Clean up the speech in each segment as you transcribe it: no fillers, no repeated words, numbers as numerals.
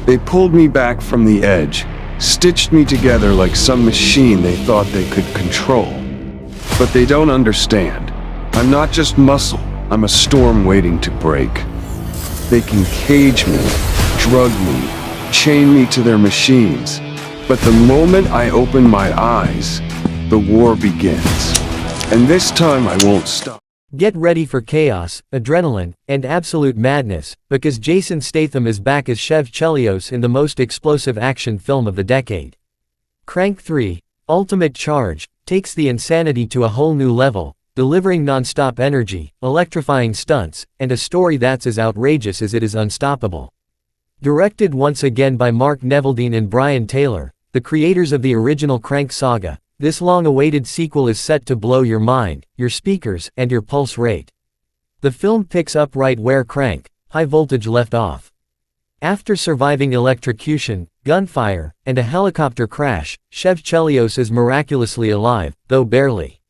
They pulled me back from the edge, stitched me together like some machine they thought they could control. But they don't understand. I'm not just muscle, I'm a storm waiting to break. They can cage me, drug me, chain me to their machines. But the moment I open my eyes, the war begins. And this time I won't stop. Get ready for chaos, adrenaline, and absolute madness, because Jason Statham is back as Chev Chelios in the most explosive action film of the decade. Crank 3, Ultimate Charge, takes the insanity to a whole new level, delivering non-stop energy, electrifying stunts, and a story that's as outrageous as it is unstoppable. Directed once again by Mark Neveldine and Brian Taylor, the creators of the original Crank saga, this long-awaited sequel is set to blow your mind, your speakers, and your pulse rate. The film picks up right where Crank, High Voltage left off. After surviving electrocution, gunfire, and a helicopter crash, Chev Chelios is miraculously alive, though barely.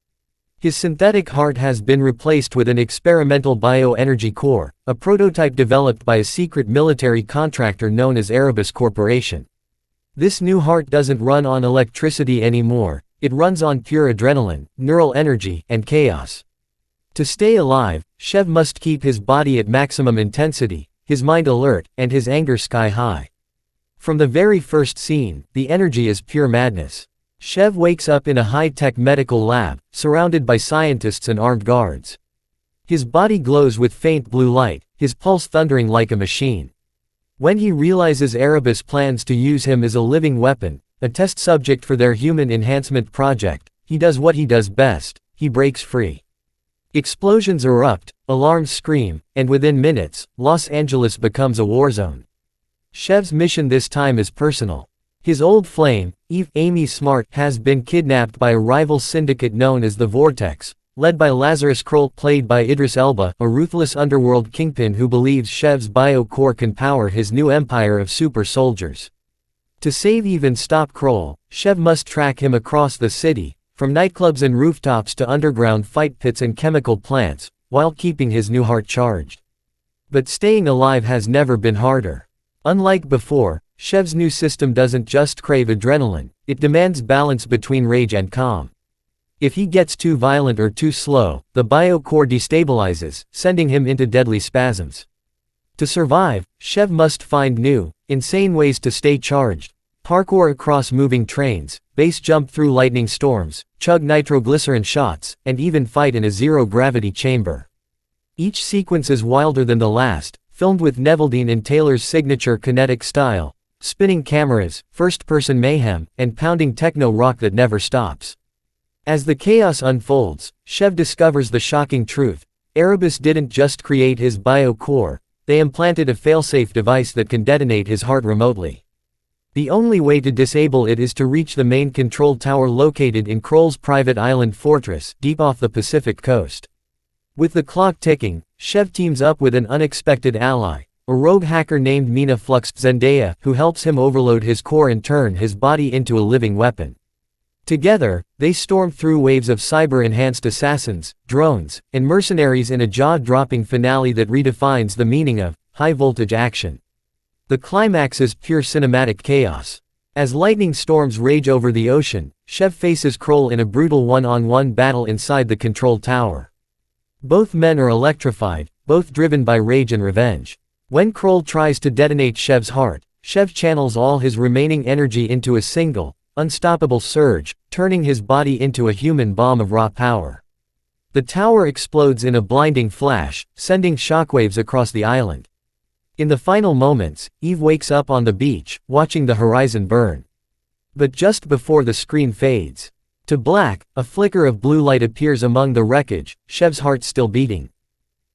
His synthetic heart has been replaced with an experimental bioenergy core, a prototype developed by a secret military contractor known as Erebus Corporation. This new heart doesn't run on electricity anymore. It runs on pure adrenaline, neural energy, and chaos. To stay alive, Chev must keep his body at maximum intensity, his mind alert, and his anger sky high. From the very first scene, the energy is pure madness. Chev wakes up in a high-tech medical lab, surrounded by scientists and armed guards. His body glows with faint blue light, his pulse thundering like a machine. When he realizes Erebus plans to use him as a living weapon, a test subject for their human enhancement project, he does what he does best, he breaks free. Explosions erupt, alarms scream, and within minutes, Los Angeles becomes a war zone. Chev's mission this time is personal. His old flame, Amy Smart, has been kidnapped by a rival syndicate known as the Vortex, led by Lazarus Kroll, played by Idris Elba, a ruthless underworld kingpin who believes Chev's bio-core can power his new empire of super soldiers. To save Eve and stop Kroll, Chev must track him across the city, from nightclubs and rooftops to underground fight pits and chemical plants, while keeping his new heart charged. But staying alive has never been harder. Unlike before, Chev's new system doesn't just crave adrenaline, it demands balance between rage and calm. If he gets too violent or too slow, the bio-core destabilizes, sending him into deadly spasms. To survive, Chev must find new, insane ways to stay charged, parkour across moving trains, base jump through lightning storms, chug nitroglycerin shots, and even fight in a zero-gravity chamber. Each sequence is wilder than the last, filmed with Neveldine and Taylor's signature kinetic style, spinning cameras, first-person mayhem, and pounding techno-rock that never stops. As the chaos unfolds, Chev discovers the shocking truth: Erebus didn't just create his bio-core, they implanted a failsafe device that can detonate his heart remotely. The only way to disable it is to reach the main control tower located in Kroll's private island fortress, deep off the Pacific coast. With the clock ticking, Chev teams up with an unexpected ally, a rogue hacker named Mina Flux Zendaya, who helps him overload his core and turn his body into a living weapon. Together, they storm through waves of cyber-enhanced assassins, drones, and mercenaries in a jaw-dropping finale that redefines the meaning of high-voltage action. The climax is pure cinematic chaos. As lightning storms rage over the ocean, Chev faces Kroll in a brutal one-on-one battle inside the control tower. Both men are electrified, both driven by rage and revenge. When Kroll tries to detonate Chev's heart, Chev channels all his remaining energy into a single, unstoppable surge, turning his body into a human bomb of raw power. The tower explodes in a blinding flash, sending shockwaves across the island. In the final moments, Eve wakes up on the beach, watching the horizon burn. But just before the screen fades to black, a flicker of blue light appears among the wreckage, Chev's heart still beating.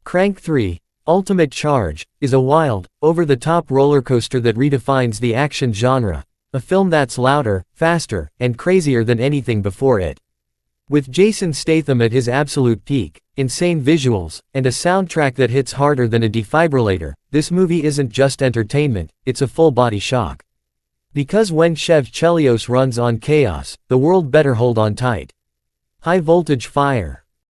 Crank 3, Ultimate Charge, is a wild, over-the-top roller coaster that redefines the action genre. A film that's louder, faster, and crazier than anything before it. With Jason Statham at his absolute peak, insane visuals, and a soundtrack that hits harder than a defibrillator, this movie isn't just entertainment, it's a full-body shock. Because when Chev Chelios runs on chaos, the world better hold on tight. High voltage fire.